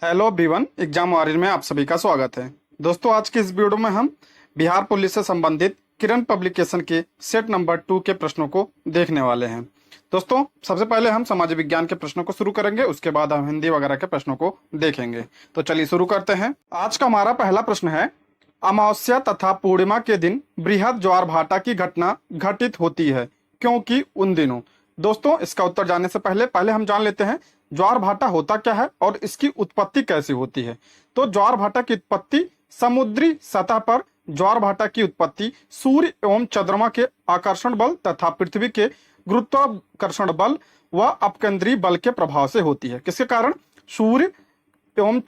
Hello everyone, exam warrior में आप सभी का स्वागत है। दोस्तों, आज के इस वीडियो में हम बिहार पुलिस से संबंधित किरण पब्लिकेशन के सेट नंबर 2 के प्रश्नों को देखने वाले हैं। दोस्तों, सबसे पहले हम समाज विज्ञान के प्रश्नों को शुरू करेंगे, उसके बाद हम हिंदी वगैरह के प्रश्नों को देखेंगे। तो चलिए शुरू करते हैं। आज का हमारा पहला प्रश्न है, अमावस्या तथा पूर्णिमा के दिन बृहद ज्वार भाटा की घटना घटित होती है, क्योंकि उन दिनों। दोस्तों, इसका उत्तर जानने से पहले पहले हम जान लेते हैं ज्वार भाटा होता क्या है और इसकी उत्पत्ति कैसे होती है। तो ज्वार भाटा की उत्पत्ति समुद्री सतह पर ज्वार भाटा की उत्पत्ति सूर्य एवं चंद्रमा के आकर्षण बल तथा पृथ्वी के गुरुत्वाकर्षण बल व अपकेंद्रीय बल के प्रभाव से होती है। किसके कारण? सूर्य एवं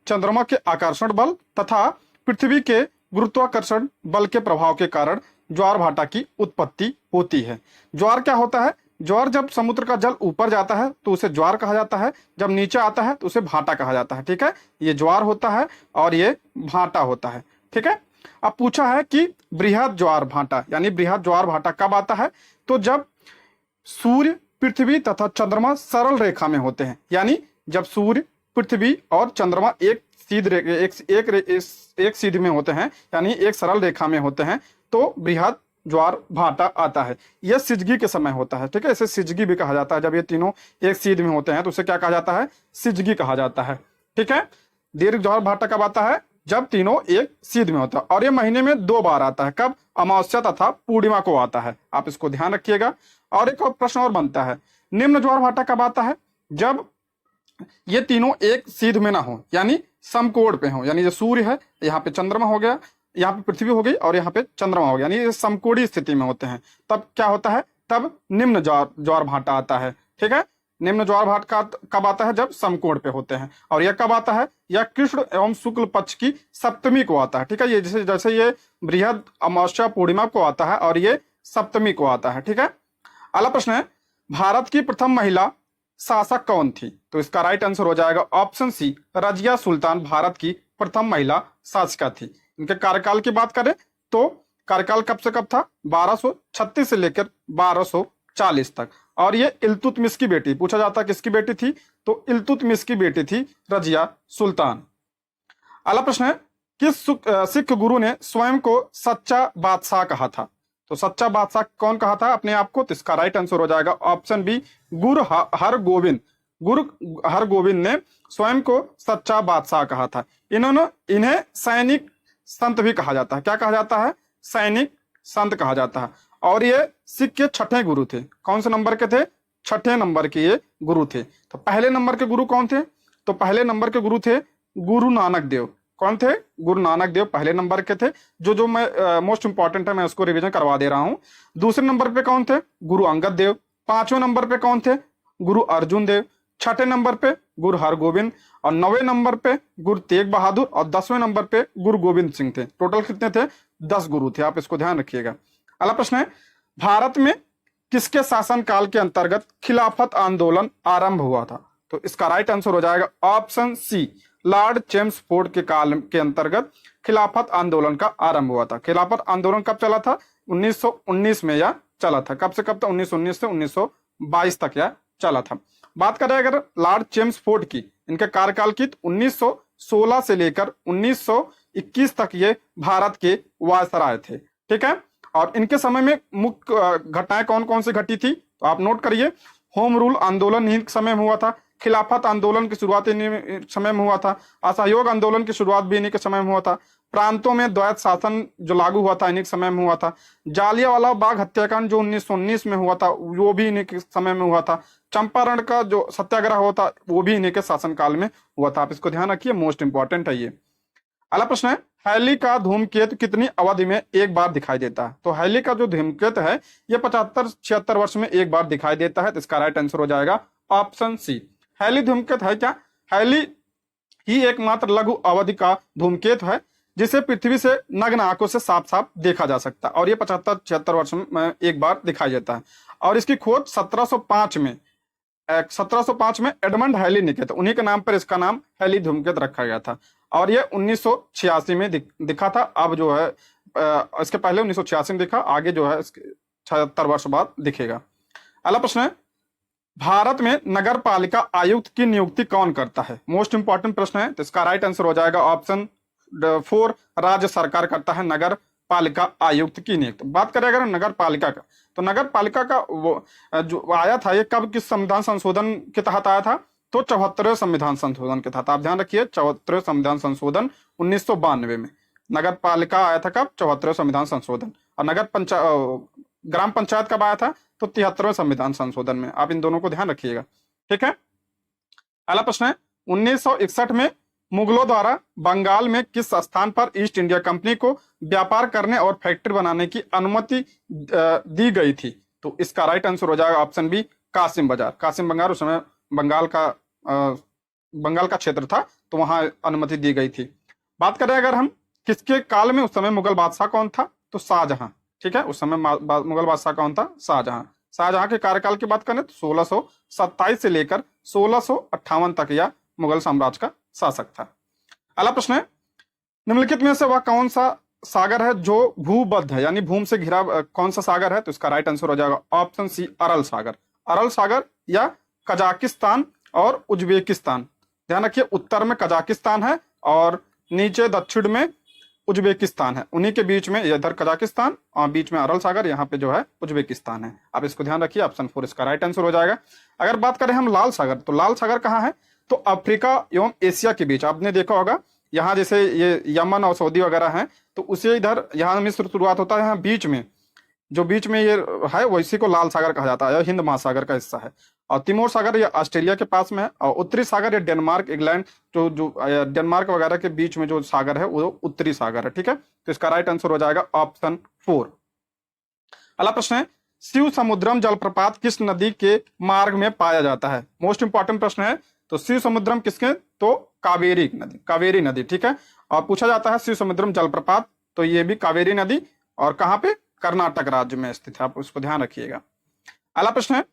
चंद्रमा के आकर्षण बल तथा पृथ्वी के गुरुत्वाकर्षण बल के प्रभाव के कारण ज्वार भाटा की उत्पत्ति होती है। ज्वार क्या होता है? ज्वार जब समुद्र का जल ऊपर जाता है तो उसे ज्वार कहा जाता है, जब नीचे आता है तो उसे भाटा कहा जाता है। ठीक है, ये ज्वार होता है और ये भाटा होता है। ठीक है, अब पूछा है कि बृहद ज्वार भाटा यानी बृहद ज्वार भाटा कब आता है? तो जब सूर्य, पृथ्वी तथा चंद्रमा सरल रेखा में होते हैं, यानी जब सूर्य, पृथ्वी और चंद्रमा एक सीध में होते हैं, यानी एक सरल रेखा में होते हैं, तो बृहद ज्वार भाटा आता है। यह सिजगी के समय होता है। ठीक है, इसे सिजगी भी कहा जाता है। जब ये तीनों एक सीध में होते हैं तो उसे क्या कहा जाता है? सिजगी कहा जाता है। ठीक है, दीर्घ ज्वार भाटा कब आता है? जब तीनों एक सीध में होता है, और ये महीने में 2 बार आता है। कब? अमावस्या तथा पूर्णिमा को आता है। आप इसको ध्यान रखिएगा। और एक और प्रश्न और बनता है, निम्न ज्वार भाटा कब आता है? जब ये तीनों एक सीध में ना हो, यानी समकोण पे हो, यानी जो सूर्य है, यहाँ पे चंद्रमा हो गया, यहाँ पे पृथ्वी हो गई और यहाँ पे चंद्रमा हो गया, यानी ये समकोणीय स्थिति में होते हैं, तब क्या होता है? तब निम्न ज्वार भाटा आता है। ठीक है, निम्न ज्वार भाटा कब आता है? जब समकोण पे होते हैं। और यह कब आता है? यह कृष्ण एवं शुक्ल पक्ष की सप्तमी को आता है। ठीक है, ये जैसे ये बृहद अमावस्या पूर्णिमा को आता है और ये सप्तमी को आता है। ठीक है, अगला प्रश्न है, भारत की प्रथम महिला शासक कौन थी? तो इसका राइट आंसर हो जाएगा ऑप्शन सी, रजिया सुल्तान भारत की प्रथम महिला शासिका थी। इनके कार्यकाल की बात करें तो कार्यकाल कब से कब था? 1236 से लेकर 1240 तक। और ये इल्तुतमिश की बेटी, पूछा जाता किसकी बेटी थी? तो इल्तुतमिश की बेटी थी रजिया सुल्तान। अगला प्रश्न है, किस सिख गुरु ने स्वयं को सच्चा बादशाह कहा था? तो सच्चा बादशाह कौन कहा था अपने आप को? तो इसका राइट आंसर हो जाएगा ऑप्शन बी, गुरु हरगोविंद ने स्वयं को सच्चा बादशाह कहा था। इन्हें सैनिक संत भी कहा जाता है। क्या कहा जाता है? सैनिक संत कहा जाता है। और ये सिख के 6ठे गुरु थे। कौन से नंबर के थे? 6ठे नंबर के ये गुरु थे। तो पहले नंबर के गुरु कौन थे? तो पहले नंबर के गुरु थे गुरु नानक देव। कौन थे? गुरु नानक देव पहले नंबर के थे। जो मैं मोस्ट इंपॉर्टेंट है, मैं उसको रिवीजन करवा दे रहा हूं। दूसरे नंबर पे कौन थे? गुरु अंगद देव। 5वें नंबर पे कौन थे? गुरु अर्जुन देव। 6ठे नंबर पे गुरु हरगोविंद, और 9वें नंबर पे गुरु तेग बहादुर, और 10वें नंबर पे गुरु गोविंद सिंह थे। टोटल कितने थे? 10 गुरु थे। आप इसको ध्यान रखिएगा। अगला प्रश्न है, भारत में किसके शासन काल के अंतर्गत खिलाफत आंदोलन आरंभ हुआ था? तो इसका राइट आंसर हो जाएगा ऑप्शन सी, लॉर्ड चेम्सफोर्ड के काल के अंतर्गत खिलाफत आंदोलन का आरंभ हुआ था। खिलाफत आंदोलन कब चला था? 1919 में यह चला था। कब से कब तक? 1919 से 1922 तक यह चला था। बात करें अगर लॉर्ड चेम्सफोर्ड की, इनके कार्यकाल की, तो 1916 से लेकर 1921 तक ये भारत के वायसराय थे। ठीक है, और इनके समय में मुख्य घटनाएं कौन कौन सी घटी थी? तो आप नोट करिए। होम रूल आंदोलन इन्हीं समय में हुआ था। खिलाफत आंदोलन की शुरुआत इन्हीं समय में हुआ था। असहयोग आंदोलन की शुरुआत भी इन्हीं के समय में हुआ था। प्रांतों में द्वैत शासन जो लागू हुआ था इन्हीं के समय में हुआ था। जालियांवाला बाग हत्याकांड जो 1919 में हुआ था वो भी इन्हीं के समय में हुआ था। चंपारण का जो सत्याग्रह हुआ था वो भी इन्हीं के शासनकाल में हुआ था। आप इसको ध्यान रखिए, मोस्ट इंपॉर्टेंट है ये। अगला प्रश्न है, हैली का धूमकेतु कितनी अवधि में एक बार दिखाई देता है? तो हैली का जो धूमकेतु है ये 75-76 वर्ष में एक बार दिखाई देता है। तो इसका राइट आंसर हो जाएगा ऑप्शन सी। हैली धूमकेतु है क्या? हैली ही एकमात्र लघु अवधि का धूमकेतु है जिसे पृथ्वी से नग्न आंखों से साफ साफ देखा जा सकता है, और ये 75-76 वर्ष में एक बार दिखाई देता है। और इसकी खोज 1705 में एडमंड हैली ने किया था। उन्हीं के नाम पर इसका नाम हैली धूमकेतु रखा गया था। और ये 1986 में दिखा था। अब जो है इसके पहले 1986 में दिखा, आगे जो है 76 वर्ष बाद दिखेगा। अगला प्रश्न है, भारत में नगर पालिका आयुक्त की नियुक्ति कौन करता है? मोस्ट इंपॉर्टेंट प्रश्न है, तो इसका राइट आंसर हो जाएगा ऑप्शन 4, राज्य सरकार करता है नगर पालिका आयुक्त की नियुक्ति। बात करें अगर नगर पालिका का, तो नगर पालिका का वो जो आया था, ये कब किस संविधान संशोधन के तहत आया था? तो 74वें संविधान संशोधन के तहत। आप ध्यान रखिए, 74वें संविधान संशोधन 1992 में नगर पालिका आया था। कब? 74वें संविधान संशोधन। और ग्राम पंचायत कब आया था? तो 73वें संविधान संशोधन में। आप इन दोनों को ध्यान रखिएगा, ठीक है। अगला प्रश्न है, 1961 में मुगलों द्वारा बंगाल में किस स्थान पर ईस्ट इंडिया कंपनी को व्यापार करने और फैक्ट्री बनाने की अनुमति दी गई थी? तो इसका राइट आंसर हो जाएगा ऑप्शन बी, कासिम बाजार। कासिम बाजार उस समय बंगाल का क्षेत्र था, तो वहां अनुमति दी गई थी। बात करें अगर हम किसके काल में, उस समय मुगल बादशाह कौन था? तो शाहजहां, ठीक है। उस समय मुगल बादशाह कौन था? शाहजहां। शाहजहां के कार्यकाल की बात करें तो 1627 से लेकर 1658 तक यह मुगल साम्राज्य का शासक था। अगला प्रश्न है, निम्नलिखित में से वह कौन सा सागर है जो भूबद्ध है, यानी भूमि से घिरा कौन सा सागर है? तो इसका राइट आंसर हो जाएगा ऑप्शन सी, अरल सागर। अरल सागर या कजाकिस्तान और उज्बेकिस्तान। ध्यान रखिए, उत्तर में कजाकिस्तान है और नीचे दक्षिण में उज्बेकिस्तान है। उन्हीं के बीच में इधर कजाकिस्तान और बीच में अरल सागर, यहाँ पे जो है उज्बेकिस्तान है। आप इसको ध्यान रखिए, ऑप्शन 4 इसका राइट आंसर हो जाएगा। अगर बात करें हम लाल सागर, तो लाल सागर कहाँ है? तो अफ्रीका एवं एशिया के बीच। आपने देखा होगा, यहाँ जैसे ये यमन और सऊदी वगैरह हैं, तो उसे इधर यहाँ में शुरुआत होता है, यहाँ बीच में जो बीच में ये है वो इसी को लाल सागर कहा जाता है, हिंद महासागर का हिस्सा है। और तिमोर सागर ये ऑस्ट्रेलिया के पास में है, और उत्तरी सागर ये डेनमार्क, इंग्लैंड, जो डेनमार्क वगैरह के बीच में जो सागर है वो उत्तरी सागर है, ठीक है। तो इसका राइट आंसर हो जाएगा ऑप्शन 4। अगला प्रश्न है, शिव समुद्रम जलप्रपात किस नदी के मार्ग में पाया जाता है? मोस्ट इंपॉर्टेंट प्रश्न है। तो शिव समुद्रम किसके? तो कावेरी नदी, कावेरी नदी, ठीक है। और पूछा जाता है शिव समुद्रम जलप्रपात, तो ये भी कावेरी नदी, और कहाँ पे? कर्नाटक राज्य में स्थित है। आप उसको ध्यान रखिएगा। अगला प्रश्न है,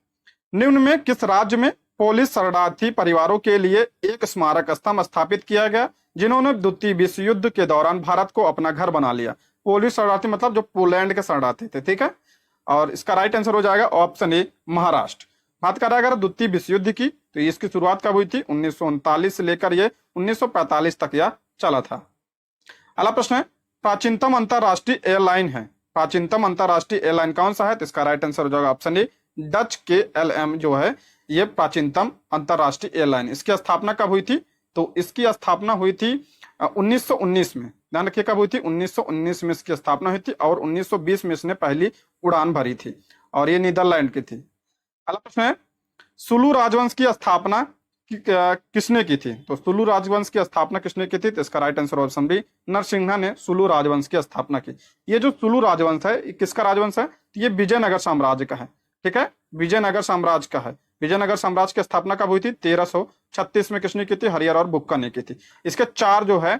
निम्न में किस राज्य में पोलिश शरणार्थी परिवारों के लिए एक स्मारक स्तंभ स्थापित किया गया जिन्होंने द्वितीय विश्व युद्ध के दौरान भारत को अपना घर बना लिया? पोलिश शरणार्थी मतलब जो पोलैंड के शरणार्थी थे, ठीक है। और इसका राइट आंसर हो जाएगा ऑप्शन ए, महाराष्ट्र। बात करें अगर द्वितीय विश्व युद्ध की, तो इसकी शुरुआत कब हुई थी? 1939 से लेकर ये 1945 तक यह चला था। अगला प्रश्न है, प्राचीनतम अंतरराष्ट्रीय एयरलाइन है, प्राचीनतम अंतरराष्ट्रीय एयरलाइन कौन सा है? तो इसका राइट आंसर हो जाएगा ऑप्शन ए, डच KLM जो है ये प्राचीनतम अंतरराष्ट्रीय एयरलाइन। इसकी स्थापना कब हुई थी? तो इसकी स्थापना हुई थी 1919 में। ध्यान रखिए, कब हुई थी? 1919 में इसकी स्थापना हुई थी, और 1920 में इसने पहली उड़ान भरी थी, और ये नीदरलैंड की थी। अगला प्रश्न है, सुलू राजवंश की स्थापना किसने की थी? तो सुलू राजवंश की स्थापना किसने की थी? तो इसका right answer option B, Narasimha ने सुलू राजवंश की स्थापना की। ये जो सुलू राजवंश है, किसका राजवंश है? तो ये विजयनगर साम्राज्य का है, ठीक है। विजयनगर साम्राज्य का है। विजयनगर साम्राज्य की स्थापना कब हुई थी? 1336 में किसने की थी? हरिहर और बुक्का ने की थी। इसके 4 जो है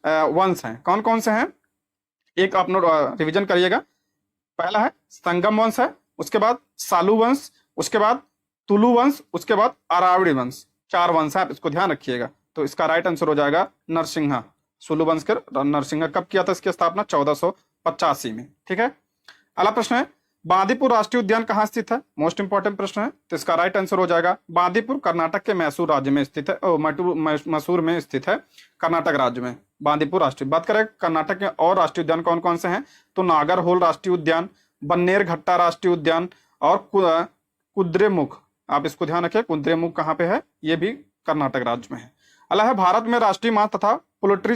वंश हैं, कौन कौन से हैं? एक आप रिविजन करिएगा। पहला है संगम वंश है, उसके बाद सालू वंश, उसके बाद तुलु वंश, उसके बाद अरावड़ी वंश। 4 वंश है, आप इसको ध्यान रखिएगा। तो इसका राइट आंसर हो जाएगा नरसिंहा। सुलु वंश के नरसिंहा कब किया था इसकी स्थापना? 1485 में, ठीक है। अगला प्रश्न है, बांदीपुर राष्ट्रीय उद्यान कहाँ स्थित है? मोस्ट इंपॉर्टेंट प्रश्न है। तो इसका राइट आंसर हो जाएगा बांदीपुर, कर्नाटक के मैसूर राज्य में स्थित है, मैसूर में स्थित है, कर्नाटक राज्य में बांदीपुर राष्ट्रीय। बात करें कर्नाटक के और राष्ट्रीय उद्यान कौन कौन से हैं, तो नागरहोल राष्ट्रीय उद्यान, बन्नेरघट्टा राष्ट्रीय उद्यान और कुद्रेमुख। आप इसको ध्यान रखें, कुद्रेमुख कहाँ पे है? ये भी कर्नाटक राज्य में है। अगला है, भारत में राष्ट्रीय मांस तथा पोल्ट्री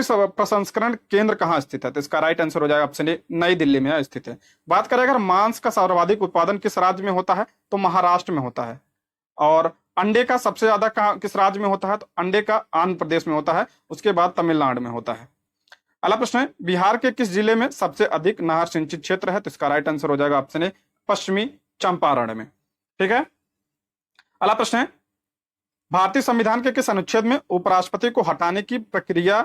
प्रसंस्करण केंद्र कहाँ स्थित है? तो इसका राइट आंसर हो जाएगा ऑप्शन ए, नई दिल्ली में स्थित है। बात करें अगर मांस का सर्वाधिक उत्पादन किस राज्य में होता है, तो महाराष्ट्र में होता है। और अंडे का सबसे ज्यादा किस राज्य में होता है? तो अंडे का आंध्र प्रदेश में होता है, उसके बाद तमिलनाडु में होता है। अगला प्रश्न है, बिहार के किस जिले में सबसे अधिक नहर सिंचित क्षेत्र है? तो इसका राइट आंसर हो जाएगा ऑप्शन ए, पश्चिमी चंपारण में, ठीक है। अगला प्रश्न है, भारतीय संविधान के किस अनुच्छेद में उपराष्ट्रपति को हटाने की प्रक्रिया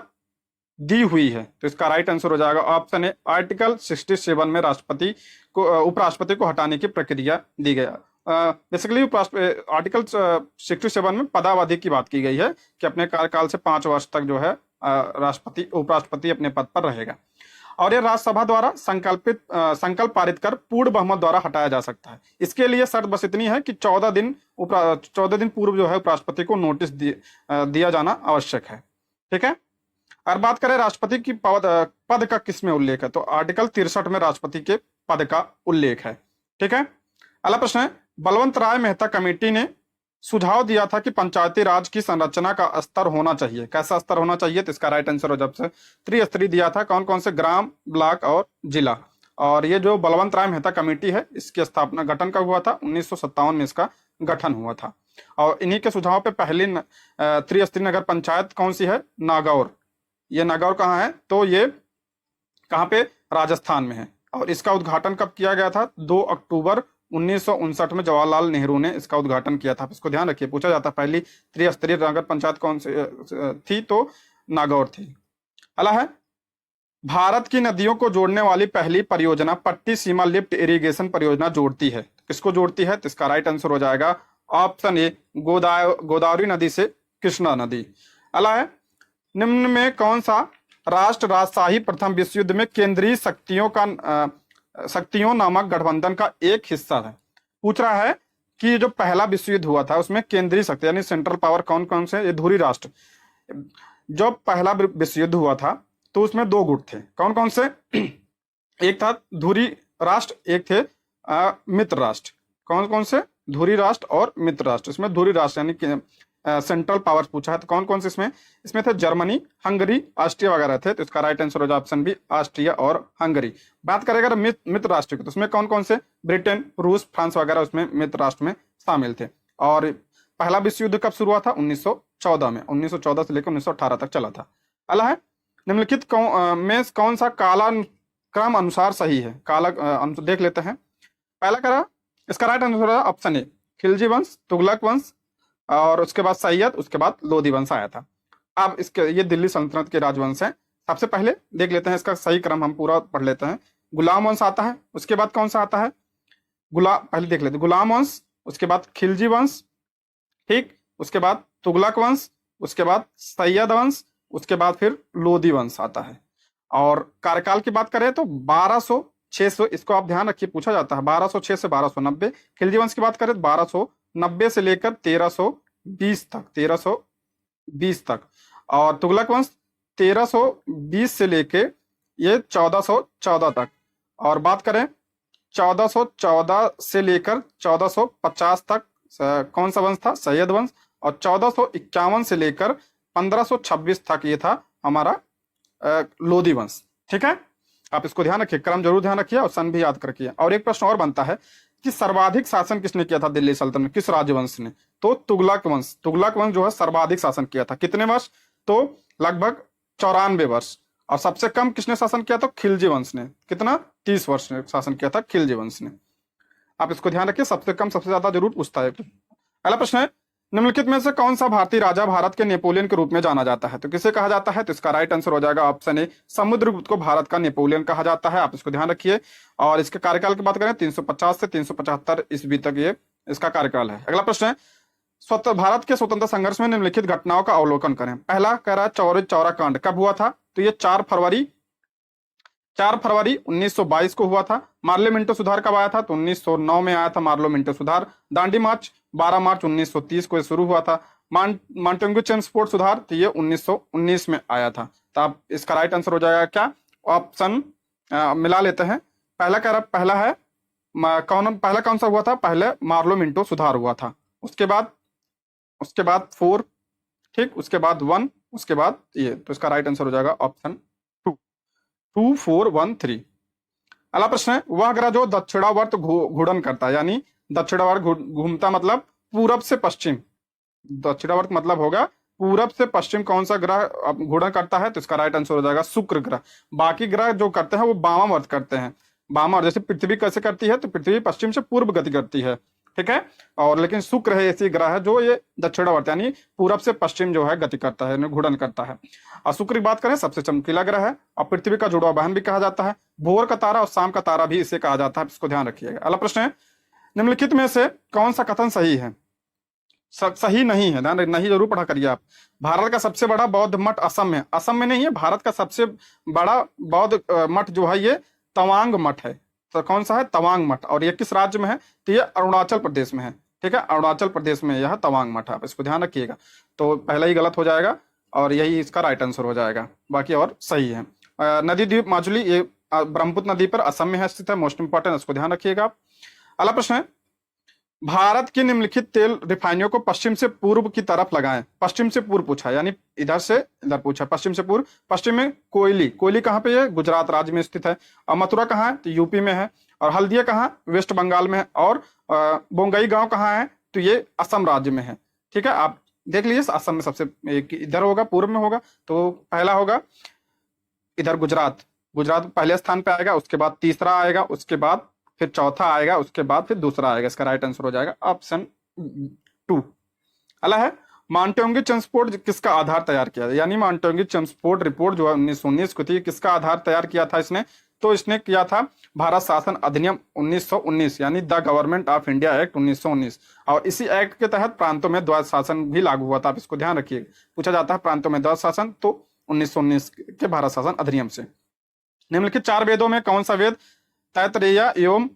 दी हुई है? तो इसका राइट आंसर हो जाएगा ऑप्शन ए, आर्टिकल 67 में उपराष्ट्रपति को हटाने की प्रक्रिया दी गई। बेसिकली आर्टिकल 67 में पदावधि की बात की गई है कि अपने कार्यकाल से 5 वर्ष तक जो है उपराष्ट्रपति अपने पद पर रहेगा। और ये राज्यसभा द्वारा संकल्प पारित कर पूर्ण बहुमत द्वारा हटाया जा सकता है। इसके लिए शर्त बस इतनी है कि 14 दिन पूर्व जो है उपराष्ट्रपति को नोटिस दिया जाना आवश्यक है। ठीक है। और बात करें राष्ट्रपति की पद का किस में उल्लेख है, तो आर्टिकल 63 में राष्ट्रपति के पद का उल्लेख है। ठीक है। अगला प्रश्न है, बलवंत राय मेहता कमेटी ने सुझाव दिया था कि पंचायती राज की संरचना का स्तर होना चाहिए। कैसा स्तर होना चाहिए, तो इसका राइट आंसर हो जब से त्रिस्तरीय दिया था। कौन कौन से, ग्राम, ब्लॉक और जिला। और ये जो बलवंत राय मेहता कमेटी है, इसकी स्थापना गठन कब हुआ था, 1957 में इसका गठन हुआ था। और इन्हीं के सुझाव पे पहली त्रिस्तरीय नगर पंचायत कौन सी है, नागौर। ये नागौर कहाँ है, तो ये कहाँ पे, राजस्थान में है। और इसका उद्घाटन कब किया गया था, 2 अक्टूबर 1959 में जवाहरलाल नेहरू ने इसका उद्घाटन किया था। इसको ध्यान रखिए, पूछा जाता है पहली त्रिस्तरीय नगर पंचायत कौन सी थी, तो नागौर थी। अगला है, भारत की नदियों को जोड़ने वाली पहली परियोजना पट्टी सीमा लिफ्ट इरिगेशन परियोजना जोड़ती है। किसको जोड़ती है, तो इसका राइट आंसर हो जाएगा ऑप्शन ए, गोदावरी नदी से कृष्णा नदी। अगला है, निम्न में कौन सा राष्ट्र राजशाही प्रथम विश्व युद्ध में केंद्रीय शक्तियों नामक गठबंधन का एक हिस्सा है। पूछ रहा है कि जो पहला विश्व युद्ध हुआ था उसमें केंद्रीय शक्ति यानी सेंट्रल पावर कौन कौन से, ये धुरी राष्ट्र। जो पहला विश्व युद्ध हुआ था तो उसमें 2 गुट थे, कौन कौन से, एक था धुरी राष्ट्र, एक थे मित्र राष्ट्र। कौन कौन से, धुरी राष्ट्र और मित्र राष्ट्र। इसमें धुरी राष्ट्र यानी सेंट्रल पावर पूछा है, तो कौन कौन से इसमें थे, जर्मनी, हंगरी, ऑस्ट्रिया वगैरह थे। तो इसका राइट आंसर हो जाए ऑप्शन बी, ऑस्ट्रिया और हंगरी। बात करें अगर मित्र राष्ट्र की, तो उसमें कौन कौन से, ब्रिटेन, रूस, फ्रांस वगैरह उसमें मित्र राष्ट्र में शामिल थे। और पहला विश्व युद्ध कब शुरू हुआ था, 1914 में। 1914 से लेकर 1918 तक चला था। अगला है, निम्नलिखित में कौन सा कालाक्रम अनुसार सही है, देख लेते हैं। पहला करा, इसका राइट आंसर है ऑप्शन ए, खिलजी वंश, तुगलक वंश, और उसके बाद सैयद, उसके बाद लोधी वंश आया था। अब इसके ये दिल्ली सल्तनत के राजवंश हैं। सबसे पहले देख लेते हैं इसका सही क्रम, हम पूरा पढ़ लेते हैं। गुलाम वंश आता है, उसके बाद कौन सा आता है, पहले देख लेते हैं, गुलाम वंश, उसके बाद खिलजी वंश, ठीक, उसके बाद तुगलक वंश, उसके बाद सैयद वंश, उसके बाद फिर लोधी वंश आता है। और कार्यकाल की बात करें तो 1200-600, इसको आप ध्यान रखिए, पूछा जाता है 1206 से 1290। खिलजी वंश की बात करें तो 1290 से लेकर 1320 तक, 1320 तक। और तुगलक वंश 1320 से लेके ये 1414 तक। और बात करें 1414 से लेकर 1450 तक कौन सा वंश था, सैयद वंश। और 1451 से लेकर 1526 तक ये था हमारा लोधी वंश। ठीक है, आप इसको ध्यान रखिए, क्रम जरूर ध्यान रखिए और सन भी याद करके। और एक प्रश्न और बनता है कि सर्वाधिक शासन किसने किया था दिल्ली सल्तनत में, किस राजवंश ने, तो तुगलक वंश। तुगलक वंश जो है सर्वाधिक शासन किया था, कितने वर्ष, तो लगभग 94 वर्ष। और सबसे कम किसने शासन किया, तो खिलजी वंश ने, कितना, 30 वर्ष ने शासन किया था खिलजी वंश ने। आप इसको ध्यान रखिए, सबसे कम सबसे ज्यादा जरूर पूछता है। अगला प्रश्न है, निम्नलिखित में से कौन सा भारतीय राजा भारत के नेपोलियन के रूप में जाना जाता है, तो किसे कहा जाता है, तो इसका राइट आंसर हो जाएगा ऑप्शन ए, समुद्रगुप्त को भारत का नेपोलियन कहा जाता है। आप इसको ध्यान रखिए। और इसके कार्यकाल की बात करें 350 से 375 ईस्वी तक ये इसका कार्यकाल है। अगला प्रश्न है, भारत के स्वतंत्रता संघर्ष में निम्नलिखित घटनाओं का अवलोकन करें। पहला कह रहा है चौरी चौरा कांड कब हुआ था, तो ये 4 फरवरी 1922 को हुआ था। मार्लो मिंटो सुधार कब आया था, तो 1909 में आया था मार्लो मिंटो सुधार। दांडी मार्च 12 मार्च 1930 को शुरू हुआ था। मांटेंगू चेम्सफोर्ड सुधार, तो ये 1919 में आया था। तो आप इसका राइट आंसर हो जाएगा क्या, ऑप्शन मिला लेते हैं। पहला कह रहा, पहला है पहला कौन सा हुआ था, पहले मार्लो मिंटो सुधार हुआ था, उसके बाद 4, ठीक, उसके बाद 1, उसके बाद ये, तो इसका राइट आंसर हो जाएगा ऑप्शन 2413। अगला प्रश्न है, वह ग्रह जो दक्षिणावर्त घूर्णन करता है, यानी दक्षिणावर्त घूमता मतलब पूरब से पश्चिम, दक्षिणावर्त मतलब होगा पूरब से पश्चिम कौन सा ग्रह घूर्णन करता है, तो इसका राइट आंसर हो जाएगा शुक्र ग्रह। बाकी ग्रह जो करते हैं वो वामावर्त करते हैं, वामावर्त, जैसे पृथ्वी कैसे करती है, तो पृथ्वी पश्चिम से पूर्व गति करती है, ठीक है। और लेकिन शुक्र है ऐसी ग्रह है जो ये दक्षिणावर्त यानी पूरब से पश्चिम जो है गति करता है, घूर्णन करता है। और शुक्र की बात करें सबसे चमकीला ग्रह है और पृथ्वी का जुड़वा बहन भी कहा जाता है। भोर का तारा और शाम का तारा भी इसे कहा जाता है, इसको ध्यान रखिएगा। अगला प्रश्न है, निम्नलिखित में से कौन सा कथन सही है, सही नहीं है, ध्यान नहीं जरूर पढ़ा करिए आप। भारत का सबसे बड़ा बौद्ध मठ असम में, असम में नहीं है, भारत का सबसे बड़ा बौद्ध मठ जो है ये तवांग मठ है। तो कौन सा है? तवांग मठ। और ये किस राज्य में है? तो ये अरुणाचल प्रदेश में है। ठीक है, अरुणाचल प्रदेश में यह तवांग मठ है, आप इसको ध्यान रखिएगा। तो पहला ही गलत हो जाएगा और यही इसका राइट आंसर हो जाएगा, बाकी और सही है। नदी द्वीप माजुली, ये ब्रह्मपुत्र नदी पर असम में है स्थित है, मोस्ट इंपॉर्टेंट, इसको ध्यान रखिएगा आप। अगला प्रश्न है, भारत की निम्नलिखित तेल रिफाइनरियों को पश्चिम से पूर्व की तरफ लगाएं। पश्चिम से पूर्व पूछा, यानी इधर से इधर पूछा, पश्चिम से पूर्व। पश्चिम में कोयली, कोयली कहाँ पे है? गुजरात राज्य में स्थित है। और मथुरा कहाँ है? तो यूपी में है। और हल्दिया कहाँ? वेस्ट बंगाल में है। और बोंगई गांव कहाँ है? तो ये असम राज्य में है। ठीक है, आप देख लीजिए, असम में सबसे इधर होगा, पूर्व में होगा। तो पहला होगा इधर गुजरात, गुजरात पहले स्थान पे आएगा, उसके बाद तीसरा आएगा, उसके बाद फिर चौथा आएगा, उसके बाद फिर दूसरा आएगा। इसका राइट आंसर हो जाएगा ऑप्शन 2। अला है, मांटेंगी चेम्सफोर्ड किसका आधार तैयार किया? यानी मांटेंगी चेम्सफोर्ड रिपोर्ट जो है 1919 को थी, किसका आधार तैयार किया था इसने? तो इसने किया था भारत शासन अधिनियम 1919, यानी the government of India act 1919। और इसी एक्ट के तहत प्रांतों में द्वैध शासन भी लागू हुआ था, आप इसको ध्यान रखिए। पूछा जाता है प्रांतों में द्वैध शासन, तो 1919 के भारत शासन अधिनियम से। निम्नलिखित 4 वेदों में कौन सा वेद तैत्तिरीय एवं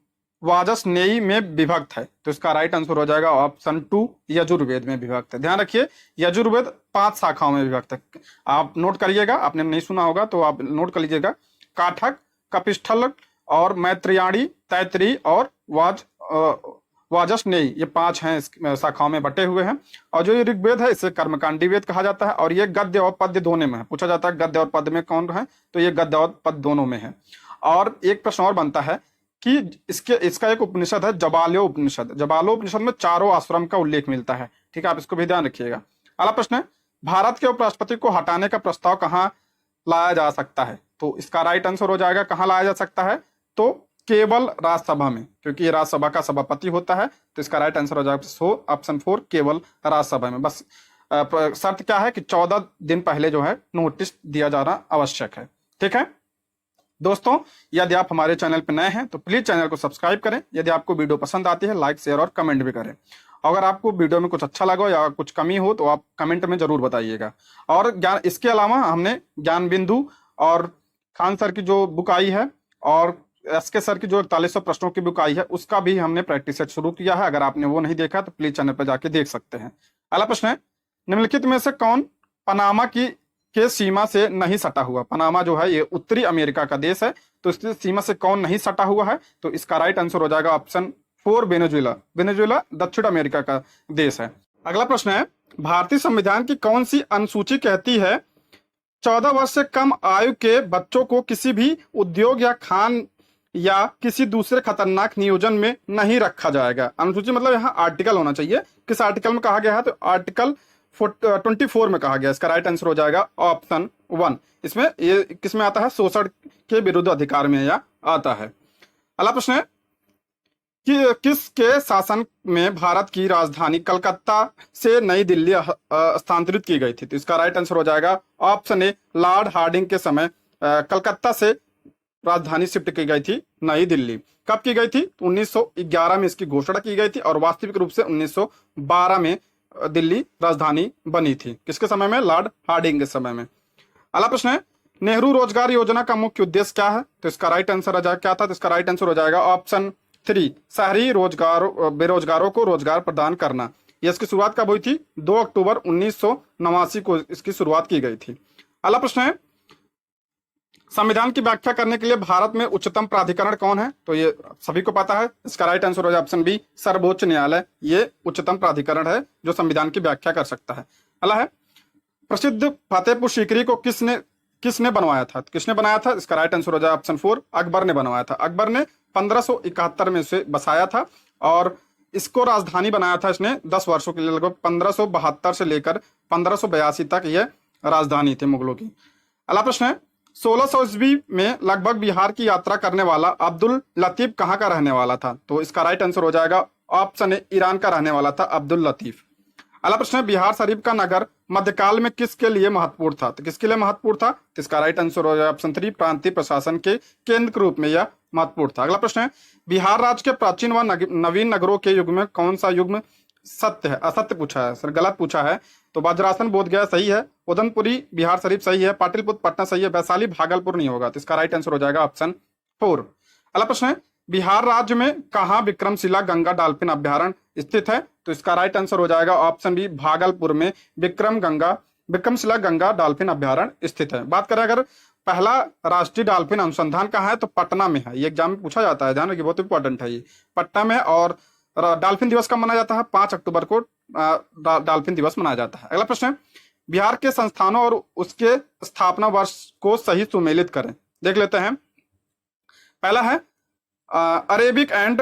वाजसनेयी में विभक्त है? तो इसका राइट आंसर हो जाएगा ऑप्शन 2, यजुर्वेद में विभक्त है। ध्यान रखिए, यजुर्वेद 5 शाखाओं में विभक्त है। आप नोट करिएगा, आपने नहीं सुना होगा तो आप नोट कर लीजिएगा। काठक, कपिस्थल और मैत्रेयी, तैत्तिरीय और वाजसनेयी, ये 5 हैं, इस शाखाओं में बटे हुए हैं। और जो ये ऋग्वेद है इसे कर्मकांडी वेद कहा जाता है। और ये गद्य और पद्य दोनों में है। पूछा जाता है गद्य और पद्य में कौन है? तो ये गद्य और पद्य दोनों में है। और एक प्रश्न और बनता है कि इसका एक उपनिषद है जबाल्यो उपनिषद। जबाल्यो उपनिषद में 4 आश्रम का उल्लेख मिलता है। ठीक है, आप इसको भी ध्यान रखिएगा। अगला प्रश्न है, भारत के उपराष्ट्रपति को हटाने का प्रस्ताव कहाँ लाया जा सकता है? तो इसका राइट आंसर हो जाएगा कहाँ लाया जा सकता है? तो केवल राज्यसभा में, क्योंकि ये राज्यसभा का सभापति होता है। तो इसका राइट आंसर हो जाएगा ऑप्शन 4, केवल राज्यसभा में। बस शर्त क्या है कि 14 दिन पहले जो है नोटिस दिया जाना आवश्यक है। ठीक है दोस्तों, यदि आप हमारे चैनल पर नए हैं तो प्लीज चैनल को सब्सक्राइब करें। यदि आपको वीडियो पसंद आती है लाइक, शेयर और कमेंट भी करें। अगर आपको वीडियो में कुछ अच्छा लगा या कुछ कमी हो तो आप कमेंट में जरूर बताइएगा। और ज्ञान, इसके अलावा हमने ज्ञान बिंदु और खान सर की जो बुक आई है और एसके सर की जो 4100 प्रश्नों की बुक आई है उसका भी हमने प्रैक्टिस सेट शुरू किया है। अगर आपने वो नहीं देखा तो प्लीज चैनल पर जाके देख सकते हैं। अगला प्रश्न है, निम्नलिखित में से कौन पनामा के सीमा से नहीं सटा हुआ? पनामा जो है ये उत्तरी अमेरिका का देश है, तो इसकी सीमा से कौन नहीं सटा हुआ है? तो इसका राइट आंसर हो जाएगा ऑप्शन 4, वेनेजुएला। वेनेजुएला दक्षिण अमेरिका का देश है। अगला प्रश्न है, भारतीय संविधान की कौन सी अनुसूची कहती है 14 वर्ष से कम आयु के बच्चों को किसी भी उद्योग या खान या किसी दूसरे खतरनाक नियोजन में नहीं रखा जाएगा? अनुसूची मतलब यहाँ आर्टिकल होना चाहिए। किस आर्टिकल में कहा गया है? तो आर्टिकल 24 में कहा गया। इसका राइट आंसर हो जाएगा ऑप्शन 1। इसमें ये किसमें आता है? शोषण के विरुद्ध अधिकार में यह आता है। अगला प्रश्न है कि किसके शासन में भारत की राजधानी कलकत्ता से नई दिल्ली स्थानांतरित की गई थी? तो इसका राइट आंसर हो जाएगा ऑप्शन ए, लॉर्ड हार्डिंग के समय कलकत्ता से राजधानी शिफ्ट की गई थी नई दिल्ली। कब की गई थी? 1911 में इसकी घोषणा की गई थी और वास्तविक रूप से 1912 में दिल्ली राजधानी बनी थी। किसके समय में? लॉर्ड हार्डिंग के समय में। अगला प्रश्न है, नेहरू रोजगार योजना का मुख्य उद्देश्य क्या है? तो इसका राइट आंसर क्या था? तो इसका राइट आंसर हो जाएगा ऑप्शन 3, शहरी बेरोजगारों को रोजगार प्रदान करना। यह इसकी शुरुआत कब हुई थी? 2 अक्टूबर 1989 को इसकी शुरुआत की गई थी। अगला प्रश्न है, संविधान की व्याख्या करने के लिए भारत में उच्चतम प्राधिकरण कौन है? तो ये सभी को पता है। इसका राइट आंसर हो जाए ऑप्शन बी, सर्वोच्च न्यायालय। ये उच्चतम प्राधिकरण है जो संविधान की व्याख्या कर सकता है। अगला है, प्रसिद्ध फतेहपुर सीकरी को किसने बनवाया था? किसने बनाया था? इसका राइट आंसर हो जाए ऑप्शन 4, अकबर ने बनवाया था। अकबर ने 1571 में इसे बसाया था और इसको राजधानी बनाया था इसने 10 वर्षों के लिए। लगभग 1572 से लेकर 1582 तक यह राजधानी थी मुगलों की। अगला प्रश्न है, 1600 ईस्वी में लगभग बिहार की यात्रा करने वाला अब्दुल लतीफ कहाँ का रहने वाला था? तो इसका राइट आंसर हो जाएगा ऑप्शन ए, ईरान का रहने वाला था अब्दुल लतीफ। अगला प्रश्न है, बिहार शरीफ का नगर मध्यकाल में किसके लिए महत्वपूर्ण था? तो किसके लिए महत्वपूर्ण था? तो इसका राइट आंसर हो जाएगा ऑप्शन 3, प्रांतीय प्रशासन के केंद्र के रूप में यह महत्वपूर्ण था। अगला प्रश्न है, बिहार राज्य के प्राचीन व नवीन नगरों के युग में कौन सा युग सत्य है, असत्य पूछा है सर, गलत पूछा है। तो वज्रासन बोधगया सही है, उदनपुरी बिहार शरीफ सही है, पाटलिपुत्र पटना सही है, वैशाली भागलपुर नहीं होगा। तो इसका राइट आंसर हो जाएगा ऑप्शन 4। अगला प्रश्न है, बिहार राज्य में कहाँ विक्रमशिला गंगा डॉल्फिन अभ्यारण्य स्थित है? तो इसका राइट आंसर हो जाएगा ऑप्शन बी, भागलपुर में विक्रमशिला गंगा डॉल्फिन अभ्यारण्य स्थित है। बात करें अगर पहला राष्ट्रीय डॉल्फिन अनुसंधान कहाँ है, तो पटना में है। ये एग्जाम में पूछा जाता है, ध्यान रखिए, बहुत इंपॉर्टेंट है ये, पटना में। और डॉल्फिन दिवस कब मनाया जाता है? 5 अक्टूबर को डॉल्फिन दिवस मनाया जाता है। अगला प्रश्न है, बिहार के संस्थानों और उसके स्थापना वर्ष को सही सुमेलित करें। देख लेते हैं। पहला है Arabic and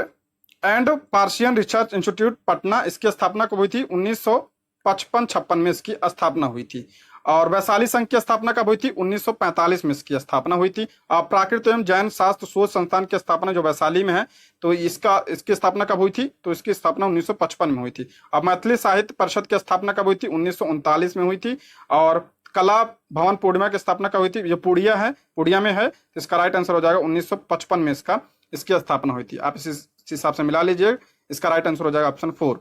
Persian research institute Patna, इसकी स्थापना कब हुई थी? 1955-56 में इसकी स्थापना हुई थी। और वैशाली संघ की स्थापना कब हुई थी? 1945 में इसकी स्थापना हुई थी। और प्राकृत एवं जैन शास्त्र शोध संस्थान की स्थापना जो वैशाली में है, तो इसकी स्थापना कब हुई थी? तो इसकी स्थापना 1955 में हुई थी। और मैथिली साहित्य परिषद की स्थापना कब हुई थी? 1939 में हुई थी। और कला भवन पूर्णिमा की स्थापना कब हुई थी? जो पूर्णिया में है, तो इसका राइट आंसर हो जाएगा 1955 में इसकी स्थापना हुई थी। आप इस हिसाब से मिला लीजिए, इसका राइट आंसर हो जाएगा ऑप्शन 4।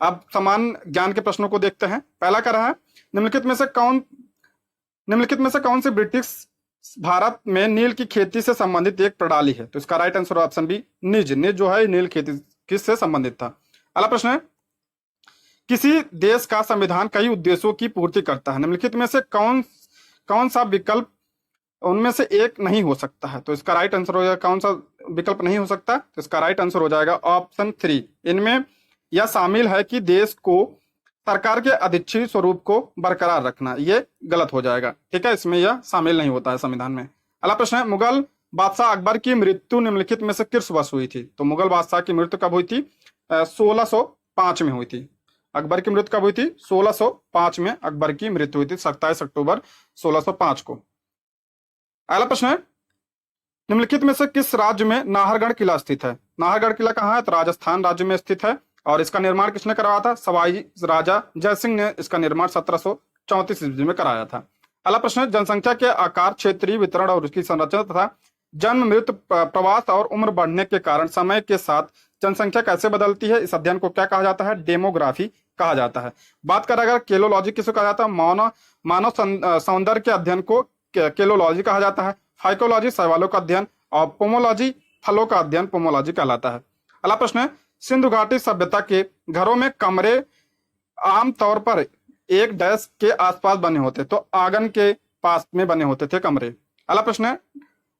अब समान ज्ञान के प्रश्नों को देखते हैं। पहला क्या रहा है, निम्नलिखित में से कौन सी ब्रिटिश भारत में नील की खेती से संबंधित एक प्रणाली है? तो इसका राइट आंसर ऑप्शन बी, निज जो है नील खेती किससे संबंधित था। अगला प्रश्न है, किसी देश का संविधान कई उद्देश्यों की पूर्ति करता है, निम्नलिखित में से कौन सा विकल्प उनमें से एक नहीं हो सकता है? तो इसका राइट आंसर हो जाएगा, कौन सा विकल्प नहीं हो सकता? तो इसका राइट आंसर हो जाएगा ऑप्शन 3। इनमें यह शामिल है कि देश को सरकार के अधिच्छी स्वरूप को बरकरार रखना, ये गलत हो जाएगा। ठीक है, इसमें यह शामिल नहीं होता है संविधान में। अगला प्रश्न है, मुगल बादशाह अकबर की मृत्यु निम्नलिखित में से किस वर्ष हुई थी? तो मुगल बादशाह की मृत्यु कब हुई थी? 1605 में हुई थी। अकबर की मृत्यु कब हुई थी? 1605 में अकबर की मृत्यु हुई थी, 27 अक्टूबर 1605 को। अगला प्रश्न है, निम्नलिखित में से किस राज्य में नाहरगढ़ किला स्थित है? नाहरगढ़ किला कहाँ है? तो राजस्थान राज्य में स्थित है। और इसका निर्माण किसने करवाया था? सवाई राजा जयसिंह ने इसका निर्माण 1734 ईस्वी में कराया था। अगला प्रश्न है, जनसंख्या के आकार, क्षेत्रीय वितरण और उसकी संरचना तथा जन्म, मृत्यु, प्रवास और उम्र बढ़ने के कारण समय के साथ जनसंख्या कैसे बदलती है? इस अध्ययन को क्या कहा जाता है? डेमोग्राफी कहा जाता है। बात करें अगर केलोलॉजी किसे कहा जाता है? मानव सौंदर्य के अध्ययन को केलोलॉजी कहा जाता है। फाइकोलॉजी शैवालों का अध्ययन, और पोमोलॉजी फलों का अध्ययन पोमोलॉजी कहलाता है। अगला प्रश्न है, सिंधु घाटी सभ्यता के घरों में कमरे आमतौर पर एक डैश के आसपास बने होते, तो आंगन के पास में बने होते थे कमरे। अगला प्रश्न है,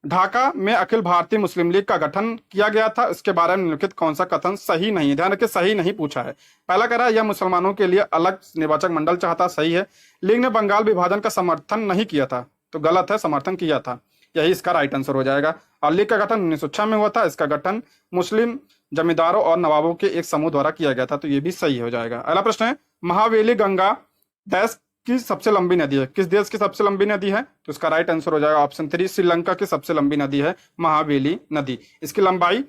ढाका में अखिल भारतीय मुस्लिम लीग का गठन किया गया था, इसके बारे में निम्नलिखित कौन सा कथन सही नहीं है? ध्यान रखिए, सही नहीं पूछा है। पहला कह रहा है, यह मुसलमानों के लिए अलग निर्वाचक मंडल चाहता, सही है। लीग ने बंगाल विभाजन का समर्थन नहीं किया था, तो गलत है, समर्थन किया था, यही इसका राइट आंसर हो जाएगा। और लीग का गठन 1906 में हुआ था, इसका गठन मुस्लिम जमींदारों और नवाबों के एक समूह द्वारा किया गया था, तो ये भी सही हो जाएगा। अगला प्रश्न है, महावेली गंगा देश की सबसे लंबी नदी है, किस देश की सबसे लंबी नदी है? तो इसका राइट आंसर हो जाएगा ऑप्शन 3, श्रीलंका की सबसे लंबी नदी है महावेली नदी। इसकी लंबाई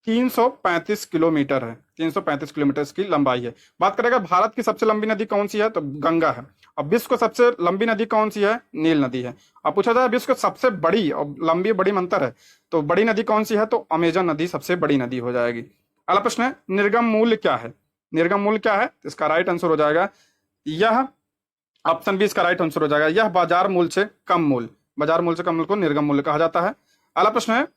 335 किलोमीटर है, 335 किलोमीटर इसकी लंबाई है। बात करेगा भारत की सबसे लंबी नदी कौन सी है? तो गंगा है। अब विश्व की सबसे लंबी नदी कौन सी है? नील नदी है। अब पूछा जाए विश्व की सबसे बड़ी और लंबी बड़ी में अंतर है, तो बड़ी नदी कौन सी है? तो अमेजन नदी सबसे बड़ी नदी हो जाएगी। अगला प्रश्न है, निर्गम मूल्य क्या है? निर्गम मूल्य क्या है? इसका राइट आंसर हो जाएगा यह ऑप्शन बी, इसका राइट आंसर हो जाएगा यह बाजार मूल्य से कम मूल्य, बाजार मूल्य से कम मूल्य को निर्गम मूल्य कहा जाता है। अगला प्रश्न है,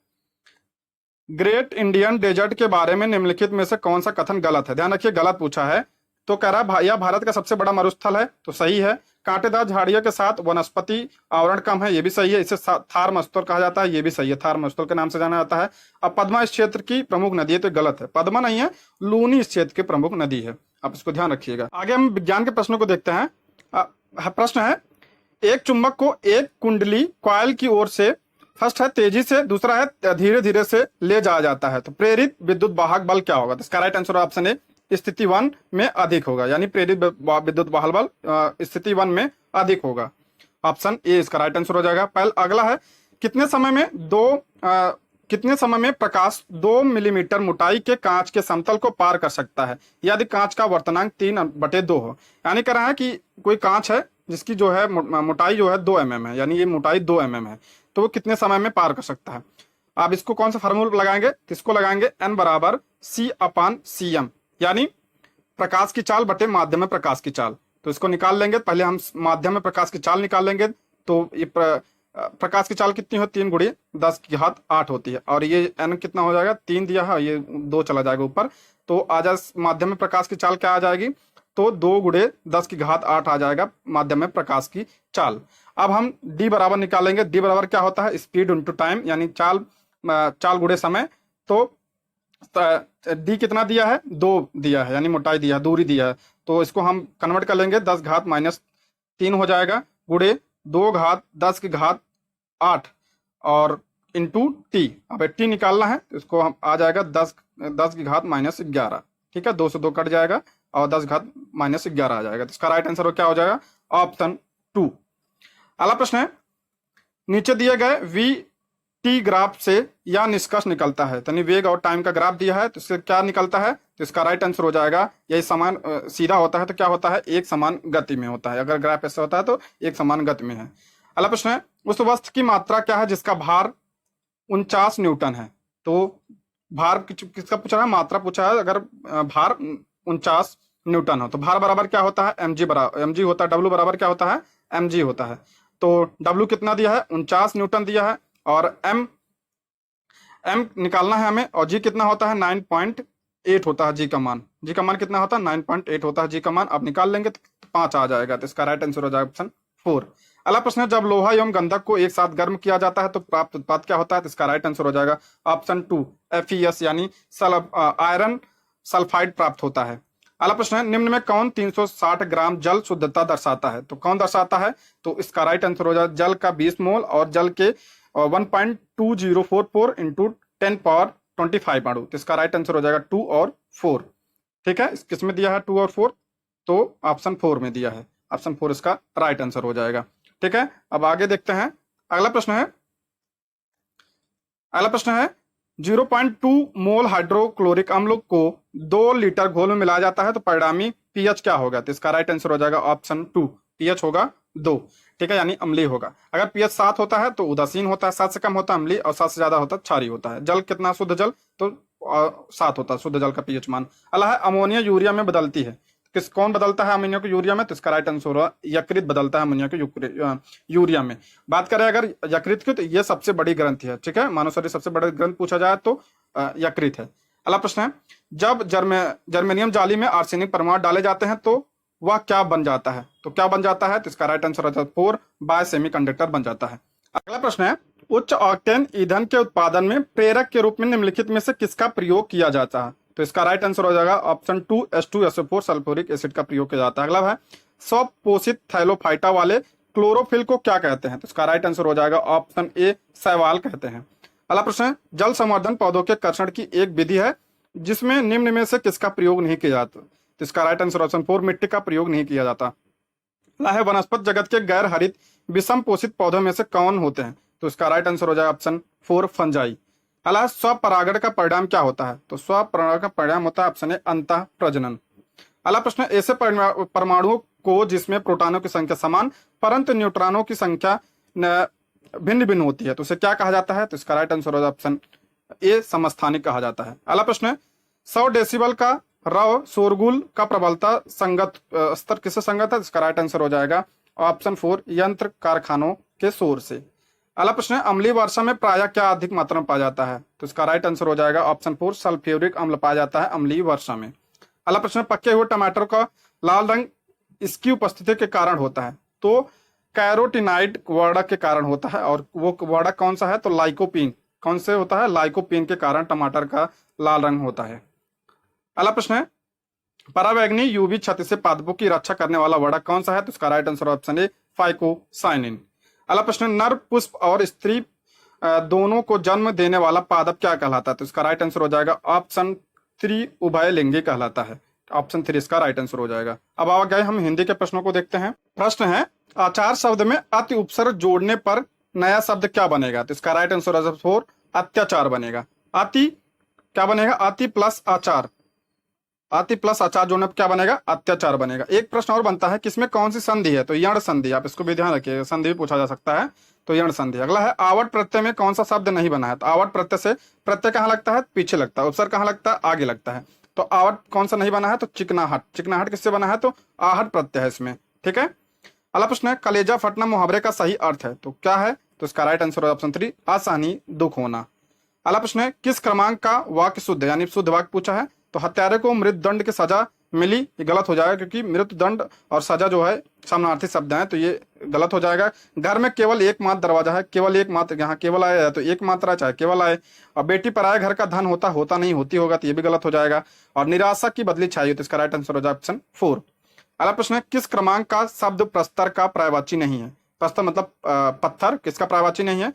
ग्रेट इंडियन डेजर्ट के बारे में निम्नलिखित में से कौन सा कथन गलत है? ध्यान रखिए, गलत पूछा है। तो कह रहा है यह भारत का सबसे बड़ा मरुस्थल है, तो सही है। कांटेदार झाड़ियों के साथ वनस्पति आवरण कम है, ये भी सही है। इसे थार मरुस्थल कहा जाता है, ये भी सही है, थार मरुस्थल के नाम से जाना जाता है। अब पद्मा इस क्षेत्र की प्रमुख नदी है, तो गलत है, पद्मा नहीं है, लूनी इस क्षेत्र की प्रमुख नदी है। आप इसको ध्यान रखिएगा। आगे हम विज्ञान के प्रश्नों को देखते हैं। प्रश्न है, एक चुंबक को एक कुंडली कॉइल की ओर से, फर्स्ट है तेजी से, दूसरा है धीरे धीरे से ले जाया जाता है, तो प्रेरित विद्युत वाहक बल क्या होगा? तो इसका राइट आंसर ऑप्शन ए, स्थिति 1 में अधिक होगा, यानी प्रेरित विद्युत वाहक बल स्थिति 1 में अधिक होगा। ऑप्शन ए इसका राइट आंसर हो जाएगा। पहला अगला है, कितने समय में प्रकाश 2 मिलीमीटर मोटाई के कांच के समतल को पार कर सकता है यदि कांच का वर्तनांक 3/2 हो? यानी कह रहा है कि कोई कांच है जिसकी जो है मोटाई जो है 2 mm है, यानी ये मोटाई 2 mm है, तो वो कितने समय में पार कर सकता है? आप इसको कौन सा फार्मूला लगाएंगे? इसको लगाएंगे N = C/Cm, यानी प्रकाश की चाल बटे माध्यम में प्रकाश की चाल। तो इसको निकाल लेंगे, पहले हम माध्यम में प्रकाश की चाल निकाल लेंगे। तो ये प्रकाश की चाल कितनी होती है? 3 गुणे 10 की घात 8 होती है। और ये n कितना हो जाएगा? 3 दिया है, ये 2 चला जाएगा ऊपर। तो आ जाए माध्यम में प्रकाश की चाल क्या आ जाएगी? तो 2 गुणे 10 की घात 8 आ जाएगा माध्यम में प्रकाश की चाल। अब हम d बराबर निकालेंगे। d बराबर क्या होता है? स्पीड इंटू टाइम, यानी चाल गुणे समय। तो d कितना दिया है? 2 दिया है, यानी मोटाई दिया है, दूरी दिया है। तो इसको हम कन्वर्ट कर लेंगे, 10 घात -3 हो जाएगा, गुणे 2 घात 10 की घात 8 और इंटू टी। अब टी निकालना है तो इसको हम आ जाएगा 10 की घात -11। ठीक है, 2 से 2 कट जाएगा और 10 घात -11 आ जाएगा। तो इसका राइट आंसर क्या हो जाएगा? ऑप्शन 2। अगला प्रश्न है, नीचे दिए गए वी टी ग्राफ से यह निष्कर्ष निकलता है, यानी वेग और टाइम का ग्राफ दिया है, तो इससे क्या निकलता है? तो इसका राइट आंसर हो जाएगा, यही समान सीधा होता है तो क्या होता है? एक समान गति में होता है। अगर ग्राफ ऐसा होता है तो एक समान गति में है। अगला प्रश्न है, उस वस्तु की मात्रा क्या है जिसका भार 49 न्यूटन है? तो भार किसका पूछा है? मात्रा पूछा है। अगर भार 49 न्यूटन हो तो भार बराबर क्या होता है? mg होता है। w बराबर क्या होता है? mg होता है। तो w कितना दिया है? 49 न्यूटन दिया है, और m निकालना है हमें, और g कितना होता है? 9.8 होता है। g का मान कितना होता है? 9.8 होता है g का मान। अब निकाल लेंगे तो 5 आ जाएगा। तो इसका राइट आंसर हो जाएगा ऑप्शन 4। अगला प्रश्न है, जब लोहा एवं गंधक को एक साथ गर्म किया जाता है तो प्राप्त उत्पाद क्या होता है? तो इसका राइट आंसर हो जाएगा ऑप्शन 2, FeS, यानी आयरन सल्फाइड प्राप्त होता है। अगला प्रश्न है, निम्न में कौन 360 ग्राम जल शुद्धता दर्शाता है? तो कौन दर्शाता है? तो इसका राइट आंसर हो जाएगा जल का 20 मोल और जल के 1.2044 इंटू 10^25 अणु। तो इसका राइट आंसर हो जाएगा 2 और 4। ठीक है, किसमें दिया है 2 और 4? तो ऑप्शन 4 में दिया है। ऑप्शन 4 इसका राइट आंसर हो जाएगा। ठीक है, अब आगे देखते हैं। अगला प्रश्न है 0.2 मोल हाइड्रोक्लोरिक अम्ल को 2 लीटर घोल में मिलाया जाता है तो परिणामी पीएच क्या होगा? तो इसका राइट आंसर हो जाएगा ऑप्शन 2, पीएच होगा 2। ठीक है, यानी अम्लीय होगा। अगर पीएच 7 होता है तो उदासीन होता है, 7 से कम होता है अम्लीय, और 7 से ज्यादा होता है क्षारीय होता है। जल कितना? शुद्ध जल तो 7 होता है शुद्ध जल का पीएच मान। अगला है, अमोनिया यूरिया में बदलती है, कौन बदलता है अमोनिया को यूरिया में? तो इसका राइट आंसर होगा यकृत बदलता है अमोनिया को यूरिया में। बात करें अगर यकृत की, तो ये सबसे बड़ी ग्रंथि है। ठीक है, मानव शरीर सबसे बड़ा ग्रंथ पूछा जाए तो यकृत है। अगला प्रश्न है, जब जर्मेनियम जाली में आर्सेनिक परमाणु डाले जाते हैं तो वह क्या बन जाता है? तो क्या बन जाता है? तो इसका राइट आंसर हो जाता है 4, बाय सेमीकंडक्टर बन जाता है। अगला प्रश्न है, उच्च ऑक्टेन ईंधन के उत्पादन में प्रेरक के रूप में निम्नलिखित में से किसका प्रयोग किया जाता है? तो इसका राइट आंसर हो जाएगा ऑप्शन 2, H2SO4 सल्फ्यूरिक एसिड का प्रयोग किया जाता है। अगला है, स्वपोषित थैलोफाइटा वाले क्लोरोफिल को क्या कहते हैं? तो इसका राइट आंसर हो जाएगा ऑप्शन ए, शैवाल कहते हैं। अगला प्रश्न है, जल संवर्धन पौधों के कर्षण की एक विधि है जिसमें निम्न में से किसका प्रयोग नहीं किया जाता? तो इसका राइट आंसर ऑप्शन 4, मिट्टी का प्रयोग नहीं किया जाता। अगला है, वनस्पति जगत के गैर हरित विषम पोषित पौधों में से कौन होते हैं? तो इसका राइट आंसर हो जाएगा ऑप्शन 4, फंजाई। अगला, स्वपरागण का परिणाम क्या होता है? तो स्वपरागण का परिणाम होता है ऑप्शन ए, अंतः प्रजनन। अगला प्रश्न, ऐसे परमाणुओं को जिसमें प्रोटॉनों की संख्या समान परंतु न्यूट्रॉनों की संख्या भिन्न भिन्न होती है तो उसे क्या कहा जाता है? तो इसका राइट आंसर होगा ऑप्शन ए, समस्थानिक कहा जाता है। अगला प्रश्न, 100 डेसिबल का रव शोरगुल का प्रबलता संगत स्तर किससे संगत है? इसका राइट आंसर हो जाएगा ऑप्शन 4, यंत्र कारखानों के शोर से। अगला प्रश्न है, अम्लीय वर्षा में प्रायः क्या अधिक मात्रा में पाया जाता है? तो इसका राइट आंसर हो जाएगा ऑप्शन 4, सल्फ्यूरिक अम्ल पाया जाता है अम्लीय वर्षा में। अगला प्रश्न, पके हुए टमाटर का लाल रंग इसकी उपस्थिति के कारण होता है? तो कैरोटिनाइड वर्णक के कारण होता है, और वो वर्णक कौन सा है? तो लाइकोपीन। कौन से होता है? लाइकोपीन के कारण टमाटर का लाल रंग होता है। अगला प्रश्न है, पराबैंगनी यूवी क्षति से पादपों की रक्षा करने वाला वर्णक कौन सा है? तो इसका right answer option A, phycocyanin. अगला प्रश्न, नर पुष्प और स्त्री दोनों को जन्म देने वाला पादप क्या कहलाता है? तो इसका राइट आंसर हो जाएगा ऑप्शन 3, उभयलिंगी कहलाता है। ऑप्शन 3 इसका राइट आंसर हो जाएगा। अब आ गए हम हिंदी के प्रश्नों को देखते हैं। प्रश्न है, आचार शब्द में अति उपसर्ग जोड़ने पर नया शब्द क्या बनेगा? तो इसका राइट आंसर हो 4, अत्याचार बनेगा। अति क्या बनेगा? अति प्लस आचार, अति प्लस आचार जोड़ने पर क्या बनेगा? अत्याचार बनेगा। एक प्रश्न और बनता है, किसमें कौन सी संधि है? तो यण संधि, आप इसको भी ध्यान रखिएगा, संधि भी पूछा जा सकता है, तो यण संधि। अगला है, आवट प्रत्यय में कौन सा शब्द नहीं बना है? तो आवट प्रत्यय से प्रत्यय कहाँ लगता है? पीछे लगता है। उपसर्ग कहाँ लगता है? आगे लगता है। तो आवट कौन सा नहीं बना है, तो चिकनाहट। चिकनाहट किससे बना है, तो आहट प्रत्यय है इसमें, ठीक है। अगला प्रश्न है, कलेजा फटना मुहावरे का सही अर्थ है, तो क्या है, तो इसका राइट आंसर है ऑप्शन 3, आसानी, दुख होना। अगला प्रश्न है, किस क्रमांक का वाक्य शुद्ध है, यानी शुद्ध वाक्य पूछा है, तो हत्यारे को मृत्युदंड की सजा मिली, ये गलत हो जाएगा क्योंकि मृत्युदंड और सजा जो है समानार्थी शब्द हैं, तो ये गलत हो जाएगा। घर में केवल एकमात्र दरवाजा है, केवल एकमात्र, यहाँ केवल आया है तो एक मात्रा चाहे केवल आए। और बेटी पराये घर का धन होता, होता नहीं होती होगा, तो ये भी गलत हो जाएगा। और निराशा की बदली छाई, तो इसका राइट आंसर हो जाएगा ऑप्शन 4। अगला प्रश्न है, किस क्रमांक का शब्द प्रस्तर का पर्यायवाची नहीं है, प्रस्तर मतलब पत्थर, किसका पर्यायवाची नहीं है,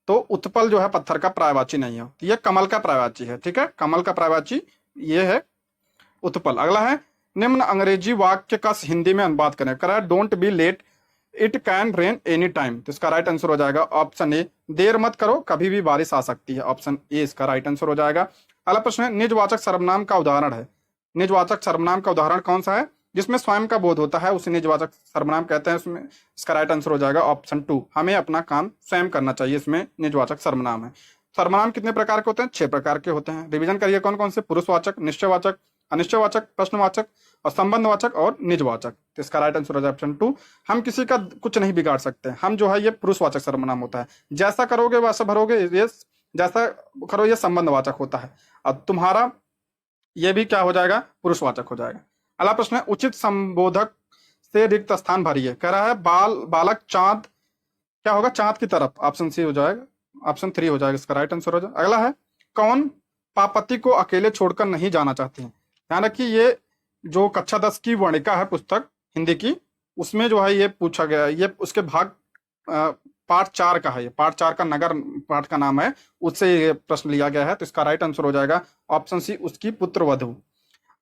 तो उत्पल जो है पत्थर का पर्यायवाची नहीं है, तो ये कमल का पर्यायवाची है, ठीक है, कमल का पर्यायवाची ये है उत्पल। अगला है, निम्न अंग्रेजी वाक्य का हिंदी में अनुवाद करें, करा don't be late, it can rain any time, तो इसका राइट आंसर हो जाएगा ऑप्शन ए, देर मत करो कभी भी बारिश आ सकती है, ऑप्शन ए इसका राइट आंसर हो जाएगा। अगला प्रश्न है, निजवाचक सर्वनाम का उदाहरण है, निजवाचक सर्वनाम का उदाहरण कौन सा है, जिसमें स्वयं का बोध होता है उसे निजवाचक सर्वनाम कहते हैं, उसमें इसका राइट आंसर हो जाएगा ऑप्शन 2, हमें अपना काम स्वयं करना चाहिए, इसमें निजवाचक सर्वनाम है। सर्वनाम कितने प्रकार के होते हैं, 6 प्रकार के होते हैं, रिवीजन करिए कौन कौन से, पुरुषवाचक, निश्चयवाचक, अनिश्चयवाचक, प्रश्नवाचक और संबंधवाचक और निजवाचक, तो इसका राइट आंसर हो जाएगा ऑप्शन 2। हम किसी का कुछ नहीं बिगाड़ सकते, हम जो है ये पुरुषवाचक सर्वनाम होता है, जैसा करोगे वैसा भरोगे, ये जैसा करो ये संबंधवाचक होता है, और तुम्हारा ये भी क्या हो जाएगा, पुरुषवाचक हो जाएगा। अगला प्रश्न है, उचित संबोधक से रिक्त स्थान भरिए, कह रहा है बालक चांद, क्या होगा, चांद की तरफ, ऑप्शन सी हो जाएगा, ऑप्शन 3 हो जाएगा, इसका राइट आंसर हो जाएगा। अगला है, कौन पापति को अकेले छोड़कर नहीं जाना चाहते हैं, ध्यान रखिए ये जो कक्षा 10 की वर्णिका है पुस्तक हिंदी की, उसमें जो है ये पूछा गया है, ये उसके भाग पार्ट 4 का है, ये पार्ट 4 का नगर पाठ का नाम है, उससे ये प्रश्न लिया गया है, तो इसका राइट आंसर हो जाएगा ऑप्शन सी, उसकी पुत्रवधू।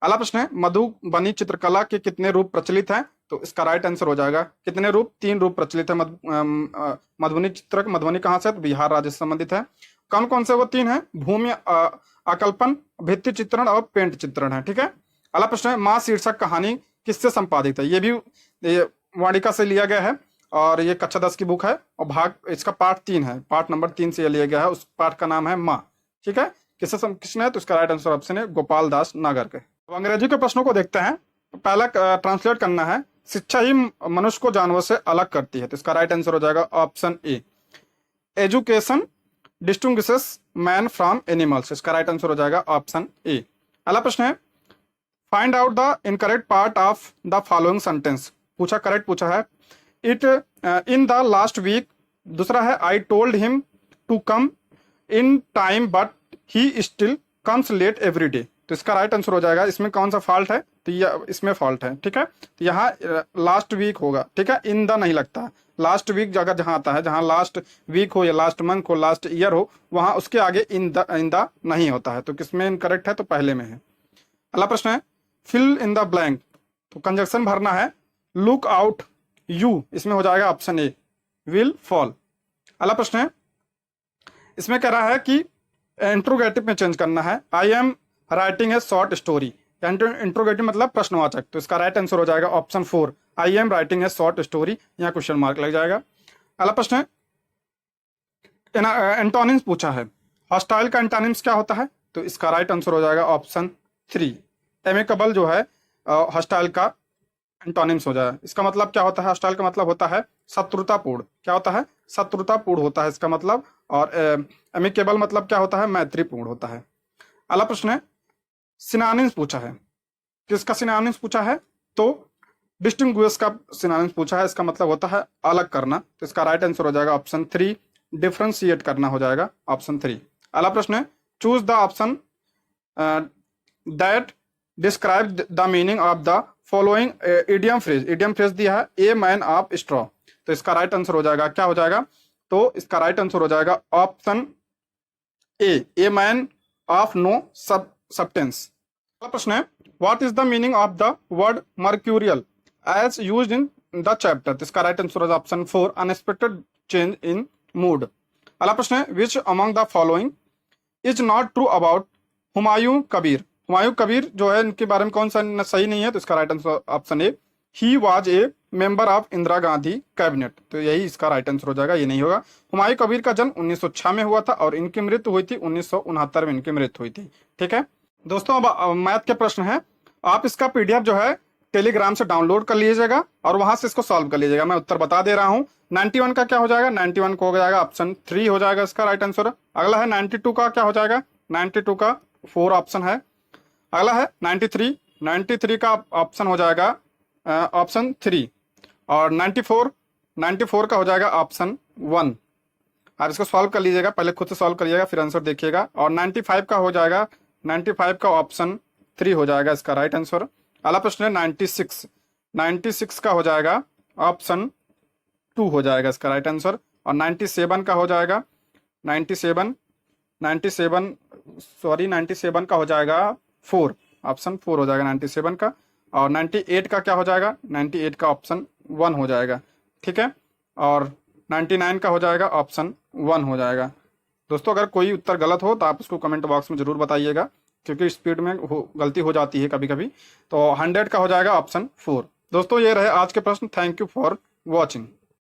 अगला प्रश्न है, मधुबनी चित्रकला के कितने रूप प्रचलित हैं, तो इसका राइट आंसर हो जाएगा कितने रूप, 3 रूप प्रचलित है। मधुबनी चित्रक, मधुबनी कहाँ से, तो बिहार राज्य से संबंधित है। कौन कौन से वो 3 है, भूमि आकल्पन, भित्ति चित्रण और पेंट चित्रण है, ठीक है। अगला प्रश्न है, माँ शीर्षक कहानी किससे संपादित है, ये भी वाणिका से लिया गया है, और ये कक्षा 10 की बुक है, और भाग इसका पार्ट 3 है, पार्ट नंबर 3 से लिया गया है, उस पार्ट का नाम है माँ, ठीक है। किसने है, तो इसका राइट आंसर ऑप्शन है गोपाल दास नागरकर। तो अंग्रेजी के प्रश्नों को देखते हैं, पहला ट्रांसलेट करना है, शिक्षा ही मनुष्य को जानवर से अलग करती है, तो इसका राइट आंसर हो जाएगा option A, education distinguishes man from animals, इसका राइट आंसर हो जाएगा ऑप्शन ए। अगला प्रश्न है, find out the incorrect part of the following sentence, पूछा करेक्ट पूछा है, it in the last week, दूसरा है I told him to come in time but he still comes late every day, तो इसका राइट आंसर हो जाएगा, इसमें कौन सा फॉल्ट है, तो ये इसमें फॉल्ट है, ठीक है, तो यहाँ लास्ट वीक होगा, ठीक है, इन द नहीं लगता, लास्ट वीक जगह जहां आता है, जहां लास्ट वीक हो या लास्ट मंथ हो, लास्ट ईयर हो, वहां उसके आगे इन द नहीं होता है, तो किसमें इनकरेक्ट है, तो पहले में है। अगला प्रश्न है, फिल इन द ब्लैंक, तो कंजक्शन भरना है, लुक आउट यू, इसमें हो जाएगा ऑप्शन ए, विल फॉल। अगला प्रश्न है, इसमें कह रहा है कि इंट्रोगेटिव में चेंज करना है, I am writing a short story, interrogative मतलब प्रश्नवाचक, तो इसका राइट आंसर हो जाएगा option 4, I am writing a short story, यहाँ क्वेश्चन मार्क लग जाएगा। अगला प्रश्न है, एंटोनिम्स पूछा है, हॉस्टाइल का एंटोनिम्स क्या होता है, तो इसका राइट आंसर हो जाएगा ऑप्शन 3, एमिकेबल जो है हॉस्टाइल का एंटोनिम्स हो जाए, इसका मतलब क्या होता है, हॉस्टाइल का मतलब होता है शत्रुतापूर्ण, क्या होता है, शत्रुतापूर्ण होता है इसका मतलब, और एमिकेबल मतलब क्या होता है, मैत्रीपूर्ण होता है। अगला प्रश्न है, सिनोनिम्स पूछा है, किसका सिनोनिम्स पूछा है, तो डिस्टिंग्विश का सिनोनिम्स पूछा है, इसका मतलब होता है अलग करना, तो इसका राइट आंसर हो जाएगा ऑप्शन 3, डिफरेंशिएट करना हो जाएगा ऑप्शन 3। अगला प्रश्न है, choose the option that describe the meaning of the following idiom phrase, idiom phrase दिया है, ए मैन ऑफ स्ट्रॉ, तो इसका राइट आंसर हो जाएगा क्या हो जाएगा, तो इसका राइट आंसर हो जाएगा option A man of no substance. अगला प्रश्न है, what is the meaning of the word mercurial as used in the chapter, तो इसका राइट आंसर है option 4, unexpected change in mood. अगला प्रश्न है, which among the following is not true about Humayun Kabir, Humayun Kabir जो है इनके बारे में कौन सा सही नहीं है, तो इसका right answer option A, he was a member of Indira Gandhi cabinet, तो यही इसका राइट आंसर हो जाएगा, ये नहीं होगा। हुमायूं कबीर का जन्म 1906 में हुआ था और इनकी मृत्यु हुई थी 1969 में, इनकी मृत्यु हुई थी, ठीक है। दोस्तों अब मैथ के प्रश्न है, आप इसका पीडीएफ जो है टेलीग्राम से डाउनलोड कर लीजिएगा और वहां से इसको सॉल्व कर लीजिएगा। मैं उत्तर बता दे रहा हूं। 91 का क्या हो जाएगा, 91 को हो जाएगा ऑप्शन 3 हो जाएगा इसका राइट आंसर। अगला है 92 का क्या हो जाएगा, 92 का 4 ऑप्शन है। अगला है 93, 93 का ऑप्शन हो जाएगा ऑप्शन 3। और 94, 94 का हो जाएगा ऑप्शन 1। आप इसको सॉल्व कर लीजिएगा, पहले खुद से सॉल्व करिएगा फिर आंसर देखिएगा। और 95 का हो जाएगा, 95 का ऑप्शन 3 हो जाएगा इसका राइट आंसर। अगला प्रश्न है 96, 96 का हो जाएगा ऑप्शन 2 हो जाएगा इसका राइट आंसर। और 97 का हो जाएगा 97, 97 सॉरी 97 का हो जाएगा 4, ऑप्शन 4 हो जाएगा 97 का। और 98 का क्या हो जाएगा, 98 का ऑप्शन 1 हो जाएगा, ठीक है। और 99 का हो जाएगा ऑप्शन 1 हो जाएगा। दोस्तों अगर कोई उत्तर गलत हो तो आप उसको कमेंट बॉक्स में जरूर बताइएगा, क्योंकि स्पीड में गलती हो जाती है कभी कभी। तो 100 का हो जाएगा ऑप्शन 4। दोस्तों ये रहे आज के प्रश्न। Thank you for watching.